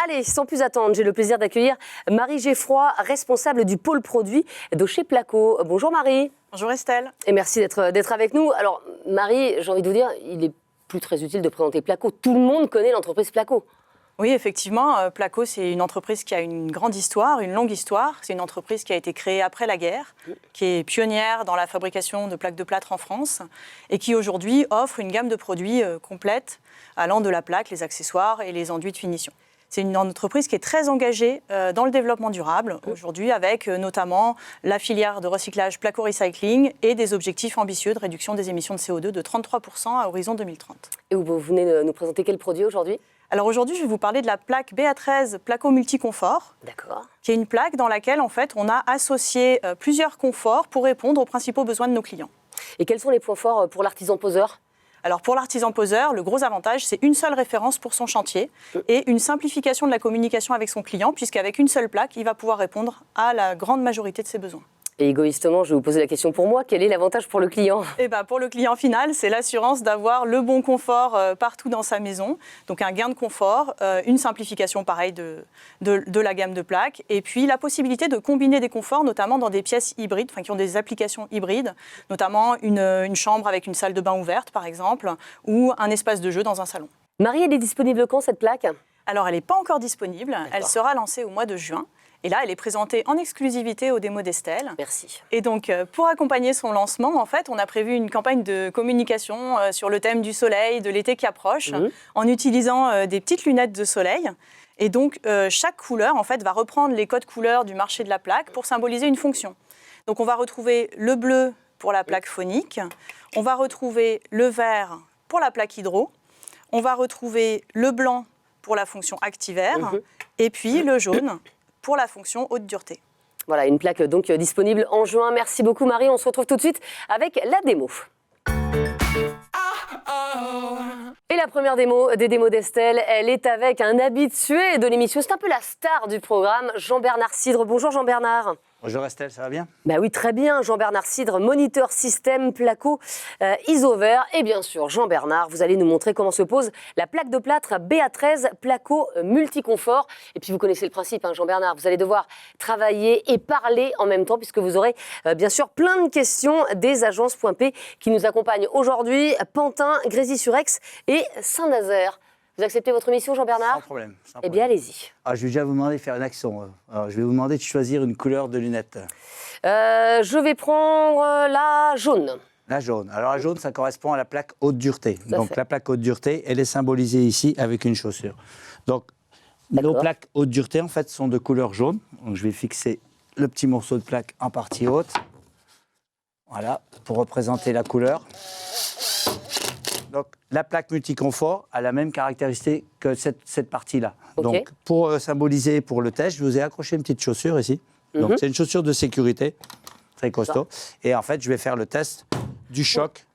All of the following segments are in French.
Allez, sans plus attendre, j'ai le plaisir d'accueillir Marie Geffroy, responsable du pôle produit de chez Placo. Bonjour Marie. Bonjour Estelle. Et merci d'être avec nous. Alors Marie, j'ai envie de vous dire, il est plus très utile de présenter Placo. Tout le monde connaît l'entreprise Placo. Oui, effectivement, Placo, c'est une entreprise qui a une grande histoire, une longue histoire. C'est une entreprise qui a été créée après la guerre, qui est pionnière dans la fabrication de plaques de plâtre en France et qui aujourd'hui offre une gamme de produits complète allant de la plaque, les accessoires et les enduits de finition. C'est une entreprise qui est très engagée dans le développement durable aujourd'hui avec notamment la filière de recyclage Placo Recycling et des objectifs ambitieux de réduction des émissions de CO2 de 33% à horizon 2030. Et vous venez de nous présenter quel produit aujourd'hui ? Alors aujourd'hui, je vais vous parler de la plaque BA13 Placo Multiconfort, qui est une plaque dans laquelle en fait, on a associé plusieurs conforts pour répondre aux principaux besoins de nos clients. Et quels sont les points forts pour l'artisan poseur ? Alors pour l'artisan poseur, le gros avantage, c'est une seule référence pour son chantier et une simplification de la communication avec son client, puisqu'avec une seule plaque, il va pouvoir répondre à la grande majorité de ses besoins. Et égoïstement, je vais vous poser la question pour moi, quel est l'avantage pour le client ? Pour le client final, c'est l'assurance d'avoir le bon confort partout dans sa maison. Donc un gain de confort, une simplification pareille de la gamme de plaques, et puis la possibilité de combiner des conforts, notamment dans des pièces hybrides, qui ont des applications hybrides, notamment une chambre avec une salle de bain ouverte, par exemple, ou un espace de jeu dans un salon. Marie, elle est disponible quand, cette plaque ? Alors, elle n'est pas encore disponible. Elle sera lancée au mois de juin. Et là, elle est présentée en exclusivité aux démos d'Estelle. Merci. Et donc, pour accompagner son lancement, en fait, on a prévu une campagne de communication sur le thème du soleil, de l'été qui approche, en utilisant des petites lunettes de soleil. Et donc, chaque couleur, en fait, va reprendre les codes couleurs du marché de la plaque pour symboliser une fonction. Donc, on va retrouver le bleu pour la plaque phonique. On va retrouver le vert pour la plaque hydro. On va retrouver le blanc pour la fonction activaire. Et puis, le jaune pour la fonction haute dureté. Voilà, une plaque donc disponible en juin. Merci beaucoup Marie, on se retrouve tout de suite avec la démo. Et la première démo des démos d'Estelle, elle est avec un habitué de l'émission. C'est un peu la star du programme, Jean-Bernard Cidre. Bonjour Jean-Bernard. Bonjour Estelle, ça va bien ? Bah oui, très bien. Jean-Bernard Cidre, moniteur système Placo Isover. Et bien sûr, Jean-Bernard, vous allez nous montrer comment se pose la plaque de plâtre BA13 Placo Multiconfort. Et puis vous connaissez le principe, Jean-Bernard, vous allez devoir travailler et parler en même temps puisque vous aurez bien sûr plein de questions des agences Point P qui nous accompagnent aujourd'hui, Pantin, Grésy-sur-Aix et Saint-Nazaire. Vous acceptez votre mission, Jean-Bernard ? Sans problème. Eh bien, allez-y. Je vais déjà vous demander de faire une action. Alors, je vais vous demander de choisir une couleur de lunettes. Je vais prendre la jaune. La jaune. Alors, la jaune, ça correspond à la plaque haute dureté. Donc, fait. la plaque haute dureté, elle est symbolisée ici avec une chaussure. Donc, nos plaques haute dureté, en fait, sont de couleur jaune. Donc, je vais fixer le petit morceau de plaque en partie haute. Voilà, pour représenter la couleur. Donc, la plaque multiconfort a la même caractéristique que cette partie-là. Okay. Donc, pour symboliser pour le test, je vous ai accroché une petite chaussure ici. Donc, c'est une chaussure de sécurité, très costaud. Et en fait, je vais faire le test du choc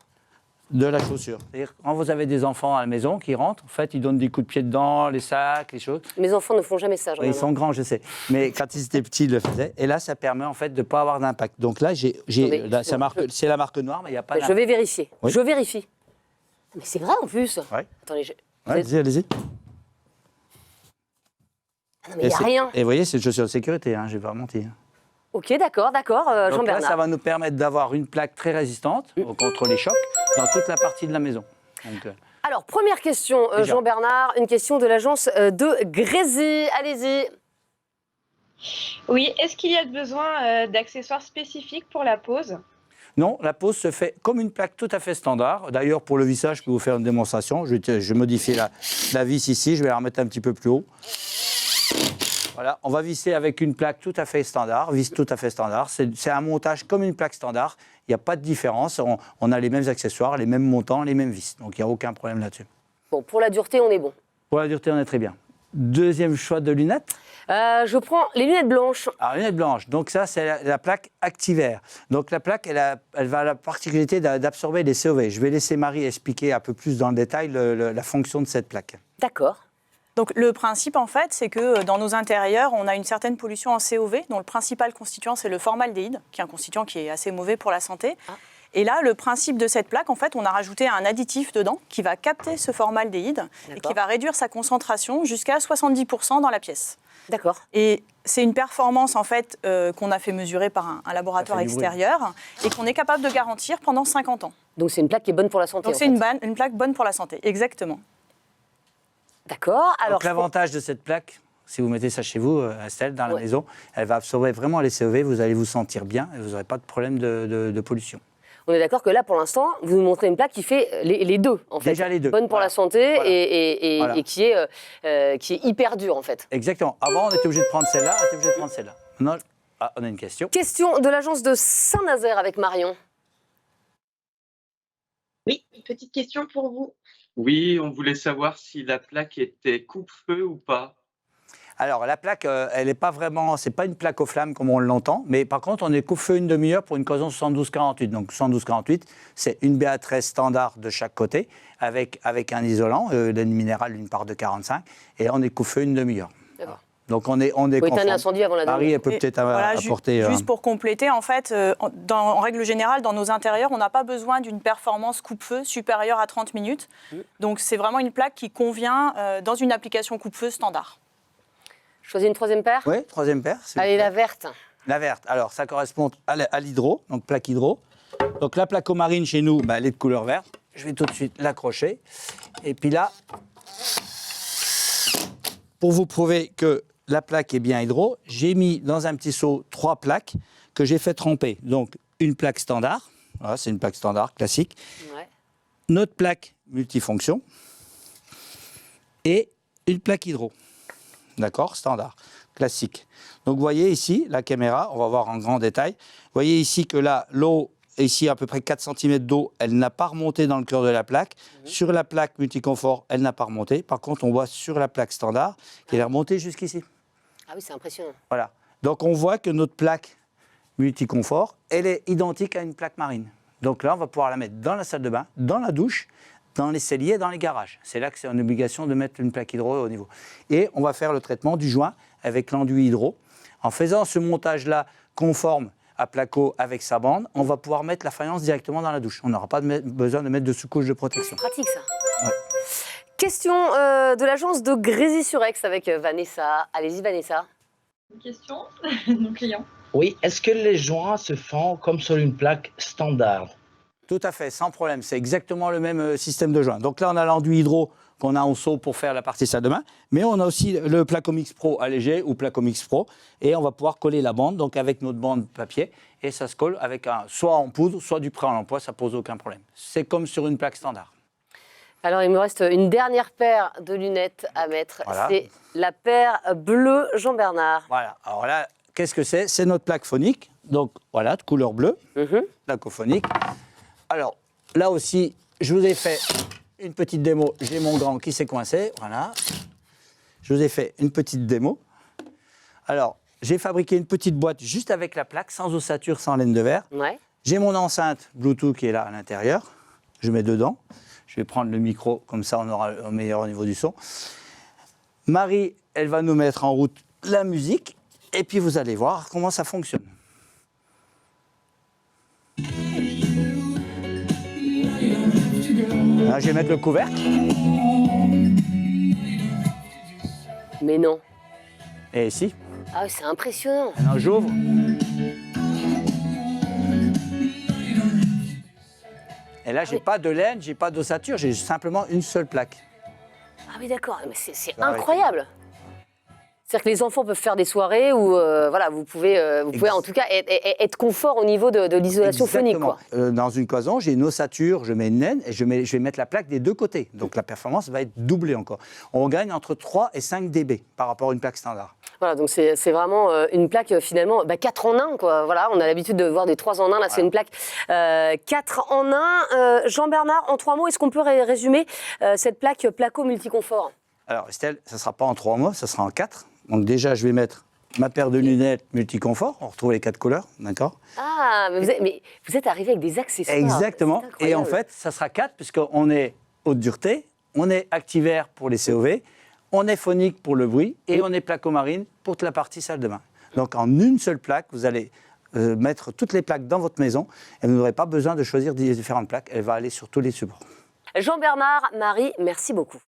de la chaussure. C'est-à-dire, quand vous avez des enfants à la maison qui rentrent, en fait, ils donnent des coups de pied dedans, les sacs, les choses. Mes enfants ne font jamais ça. Ils sont grands, je sais. Mais quand ils étaient petits, ils le faisaient. Et là, ça permet en fait de ne pas avoir d'impact. Donc là, c'est la marque noire, mais il n'y a pas d'impact. Je vais vérifier. Oui. Je vérifie. Mais c'est vrai en plus. Ouais. Attendez, Allez-y. Ah non, mais il n'y a rien. Et vous voyez, c'est une chaussure de sécurité, je ne vais pas mentir. Ok, d'accord, Donc Jean-Bernard. là, ça va nous permettre d'avoir une plaque très résistante contre les chocs dans toute la partie de la maison. Donc, Alors, première question, Jean-Bernard, une question de l'agence de Grésy. Allez-y. Oui, est-ce qu'il y a besoin d'accessoires spécifiques pour la pose ? Non, la pose se fait comme une plaque tout à fait standard. D'ailleurs, pour le vissage, je peux vous faire une démonstration. Je vais modifier la vis ici, je vais la remettre un petit peu plus haut. Voilà, on va visser avec une plaque tout à fait standard, vis tout à fait standard. C'est un montage comme une plaque standard. Il n'y a pas de différence. On a les mêmes accessoires, les mêmes montants, les mêmes vis. Donc, il n'y a aucun problème là-dessus. Bon, pour la dureté, on est bon. Pour la dureté, on est très bien. Deuxième choix de lunettes. Je prends les lunettes blanches. Alors, lunettes blanches, donc ça, c'est la plaque activaire. Donc, la plaque, elle va avoir la particularité d'absorber les COV. Je vais laisser Marie expliquer un peu plus dans le détail la fonction de cette plaque. D'accord. Donc le principe, en fait, c'est que dans nos intérieurs, on a une certaine pollution en COV, dont le principal constituant, c'est le formaldéhyde, qui est un constituant qui est assez mauvais pour la santé. Et là, le principe de cette plaque, en fait, on a rajouté un additif dedans qui va capter ce formaldéhyde et qui va réduire sa concentration jusqu'à 70% dans la pièce. D'accord. Et c'est une performance en fait qu'on a fait mesurer par un laboratoire extérieur et qu'on est capable de garantir pendant 50 ans. Donc c'est une plaque qui est bonne pour la santé. Donc c'est une plaque bonne pour la santé, exactement. D'accord. Alors Donc l'avantage de cette plaque, si vous mettez ça chez vous, Estelle, dans la maison, elle va absorber vraiment les COV, vous allez vous sentir bien et vous n'aurez pas de problème de pollution. On est d'accord que là, pour l'instant, vous nous montrez une plaque qui fait les deux, en fait. Déjà les deux. Bonne pour la santé Voilà. et qui est hyper dure, en fait. Exactement. Avant, on était obligé de prendre celle-là, on était obligé de prendre celle-là. Non. Ah, on a une question. Question de l'agence de Saint-Nazaire avec Marion. Oui, une petite question pour vous. Oui, on voulait savoir si la plaque était coupe-feu ou pas. Alors, la plaque, elle n'est pas vraiment, c'est pas une plaque aux flammes comme on l'entend, mais par contre, on est coupe-feu une demi-heure pour une cloison 72-48. Donc, 72-48, c'est une BA13 standard de chaque côté, avec un isolant, laine minérale d'une part de 45, et on est coupe-feu une demi-heure. D'accord. Donc, on est Faut éteindre conforme. l'incendie avant la Marie, elle peut Et peut-être voilà, apporter... Juste pour compléter, en fait, en règle générale, dans nos intérieurs, on n'a pas besoin d'une performance coupe-feu supérieure à 30 minutes. Donc, c'est vraiment une plaque qui convient dans une application coupe-feu standard. Choisis une troisième paire. Oui, troisième paire. Allez, la verte. La verte, alors ça correspond à l'hydro, donc plaque hydro. Donc la placo-marine chez nous, elle est de couleur verte. Je vais tout de suite l'accrocher. Et puis là, pour vous prouver que la plaque est bien hydro, j'ai mis dans un petit seau 3 plaques que j'ai fait tremper. Donc une plaque standard, voilà, c'est une plaque standard classique. Ouais. Notre plaque multifonction et une plaque hydro. D'accord, standard, classique. Donc vous voyez ici, la caméra, on va voir en grand détail. Vous voyez ici que là, l'eau, ici à peu près 4 cm d'eau, elle n'a pas remonté dans le cœur de la plaque. Sur la plaque multiconfort, elle n'a pas remonté. Par contre, on voit sur la plaque standard qu'elle est remontée jusqu'ici. Ah oui, c'est impressionnant. Voilà. Donc on voit que notre plaque multiconfort, elle est identique à une plaque marine. Donc là, on va pouvoir la mettre dans la salle de bain, dans la douche, dans les celliers, dans les garages. C'est là que c'est une obligation de mettre une plaque hydro au niveau. Et on va faire le traitement du joint avec l'enduit hydro. En faisant ce montage-là conforme à placo avec sa bande, on va pouvoir mettre la faïence directement dans la douche. On n'aura pas besoin de mettre de sous-couche de protection. Pratique, ça. Ouais. Question de l'agence de Grésy-sur-Aix avec Vanessa. Allez-y, Vanessa. Une question de nos clients. Oui, est-ce que les joints se font comme sur une plaque standard? Tout à fait, sans problème. C'est exactement le même système de joint. Donc là, on a l'enduit hydro qu'on a en seau pour faire la partie salle de bain, mais on a aussi le Placomix Pro allégé ou Placomix Pro, et on va pouvoir coller la bande, donc avec notre bande papier, et ça se colle avec soit en poudre, soit du prêt en emploi, ça pose aucun problème. C'est comme sur une plaque standard. Alors, il me reste une dernière paire de lunettes à mettre. Voilà. C'est la paire bleue Jean-Bernard. Voilà. Alors là, qu'est-ce que c'est? C'est notre plaque phonique, donc voilà, de couleur bleue, placophonique. Alors, là aussi, je vous ai fait une petite démo. J'ai mon gant qui s'est coincé, voilà. Je vous ai fait une petite démo. Alors, j'ai fabriqué une petite boîte juste avec la plaque, sans ossature, sans laine de verre. Ouais. J'ai mon enceinte Bluetooth qui est là à l'intérieur. Je mets dedans. Je vais prendre le micro, comme ça on aura un meilleur niveau du son. Marie, elle va nous mettre en route la musique. Et puis vous allez voir comment ça fonctionne. Là, je vais mettre le couvercle. Mais non. Et ici, Ah oui, c'est impressionnant. maintenant j'ouvre. Et là, j'ai pas de laine, j'ai pas d'ossature, j'ai simplement une seule plaque. Ah oui, d'accord. Mais c'est Ça va incroyable. C'est-à-dire que les enfants peuvent faire des soirées où voilà, vous pouvez en tout cas être confort au niveau de l'isolation phonique. Quoi. Dans une cloison, j'ai une ossature, je mets une laine et je vais mettre la plaque des deux côtés. Donc la performance va être doublée encore. On gagne entre 3 et 5 dB par rapport à une plaque standard. Voilà, donc c'est vraiment une plaque finalement 4 en 1. Quoi. Voilà, on a l'habitude de voir des 3 en 1. Là, c'est une plaque 4 en 1. Jean-Bernard, en 3 mots, est-ce qu'on peut résumer cette plaque Placo Multiconfort? Alors Estelle, ça ne sera pas en 3 mots, ça sera en 4. Donc déjà, je vais mettre ma paire de lunettes multiconfort. On retrouve les 4 couleurs, d'accord? Ah, mais vous êtes arrivé avec des accessoires. Exactement. C'est Et en incroyable. fait, ça sera 4 puisqu'on est haute dureté, on est activaire pour les COV, on est phonique pour le bruit et on est placo-marine pour toute la partie salle de bain. Donc en une seule plaque, vous allez mettre toutes les plaques dans votre maison et vous n'aurez pas besoin de choisir différentes plaques. Elle va aller sur tous les supports. Jean-Bernard, Marie, merci beaucoup.